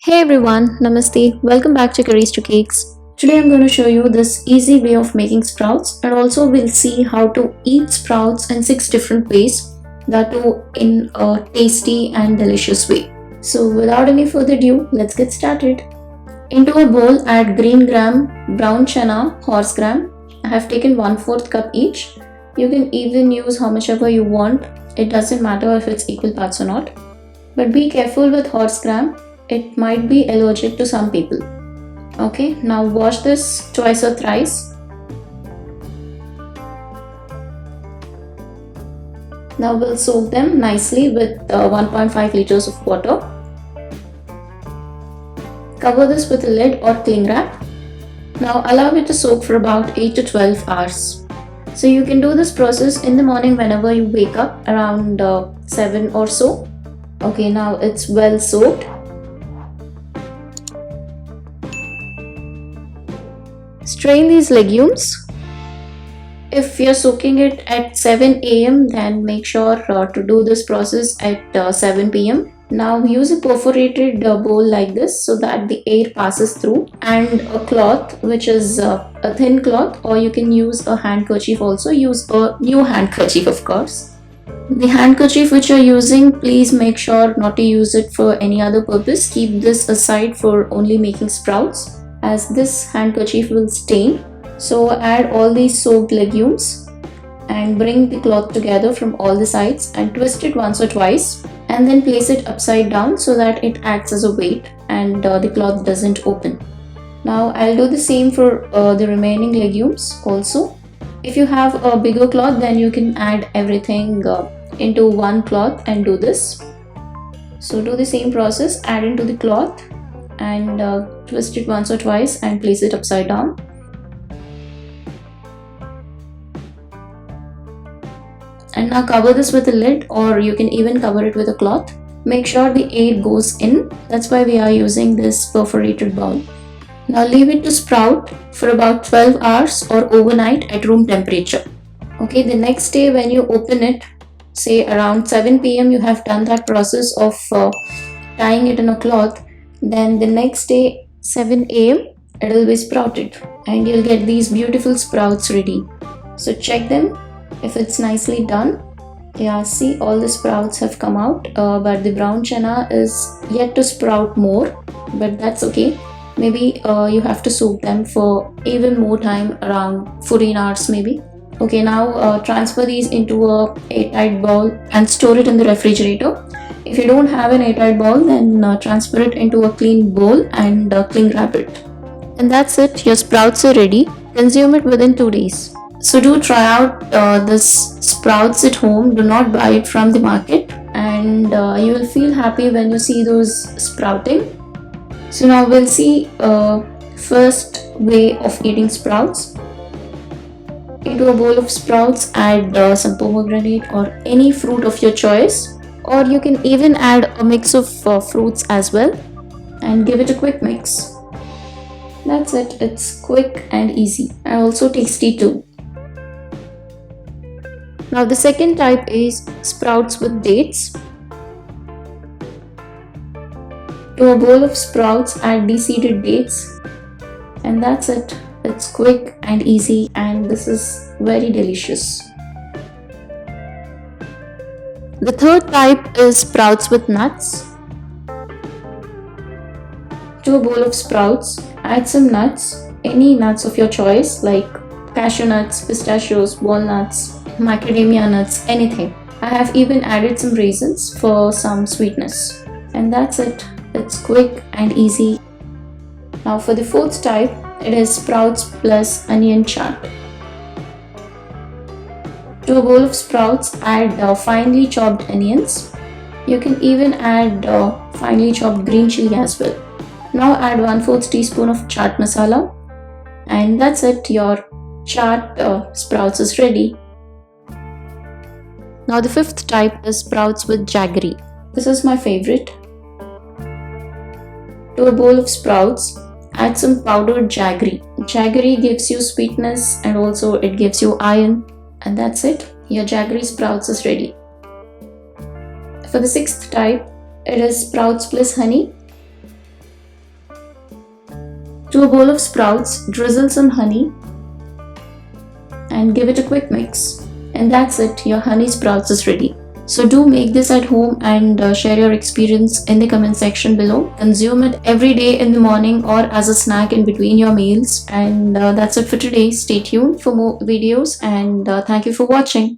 Hey everyone, Namaste. Welcome back to Curries to Cakes. Today I'm going to show you this easy way of making sprouts, and also we'll see how to eat sprouts in 6 different ways, that too in a tasty and delicious way. So without any further ado, let's get started. Into a bowl add green gram, brown chana, horse gram. I have taken 1/4 cup each. You can even use how much ever you want. It doesn't matter if it's equal parts or not. But be careful with horse gram. It might be allergic to some people. Okay, now wash this twice or thrice. Now we'll soak them nicely with 1.5 liters of water. Cover this with a lid or cling wrap. Now allow it to soak for about 8 to 12 hours. So you can do this process in the morning whenever you wake up around 7 or so. Okay, now it's well soaked. Strain these legumes. If you're soaking it at 7 a.m. then make sure to do this process at 7 p.m. Now use a perforated bowl like this so that the air passes through, and a cloth which is a thin cloth, or you can use a handkerchief also. Use a new handkerchief, of course. The handkerchief which you're using, please make sure not to use it for any other purpose. Keep this aside for only making sprouts, as this handkerchief will stain. So add all these soaked legumes and bring the cloth together from all the sides and twist it once or twice, and then place it upside down so that it acts as a weight and the cloth doesn't open. Now I'll do the same for the remaining legumes also. If you have a bigger cloth, then you can add everything into one cloth and do this. So do the same process, add into the cloth and twist it once or twice and place it upside down. And now cover this with a lid, or you can even cover it with a cloth. Make sure the air goes in. That's why we are using this perforated bowl. Now leave it to sprout for about 12 hours or overnight at room temperature. Okay, the next day when you open it, say around 7 p.m. you have done that process of tying it in a cloth, then the next day 7 a.m. it will be sprouted and you'll get these beautiful sprouts ready. So check them if it's nicely done. Yeah, see, all the sprouts have come out, but the brown chana is yet to sprout more, but that's okay. Maybe you have to soak them for even more time, around 14 hours maybe. Okay, now transfer these into a airtight bowl and store it in the refrigerator. If you don't have an airtight bowl, then transfer it into a clean bowl and cling wrap it. And that's it, your sprouts are ready. Consume it within 2 days. So do try out this sprouts at home. Do not buy it from the market, and you will feel happy when you see those sprouting. So now we'll see first way of eating sprouts. Into a bowl of sprouts add some pomegranate or any fruit of your choice, or you can even add a mix of fruits as well, and give it a quick mix. That's it, it's quick and easy, and also tasty too. Now the second type is sprouts with dates. To a bowl of sprouts add deseeded dates, and that's it. It's quick and easy, and this is very delicious. The third type is sprouts with nuts. To a bowl of sprouts add some nuts, any nuts of your choice like cashew nuts, pistachios, walnuts, macadamia nuts, anything. I have even added some raisins for some sweetness, and that's it. It's quick and easy. Now for the fourth type, it is sprouts plus onion chaat. To a bowl of sprouts add finely chopped onions. You can even add finely chopped green chili as well. Now add 1/4 teaspoon of chaat masala, and that's it, your chaat sprouts is ready. Now the fifth type is sprouts with jaggery. This is my favorite. To a bowl of sprouts, add some powdered jaggery. Jaggery gives you sweetness and also it gives you iron, and that's it. Your jaggery sprouts is ready. For the sixth type, it is sprouts plus honey. To a bowl of sprouts, drizzle some honey and give it a quick mix. And that's it, your honey sprouts is ready. So do make this at home and share your experience in the comment section below. Consume it every day in the morning or as a snack in between your meals. And that's it for today. Stay tuned for more videos and thank you for watching.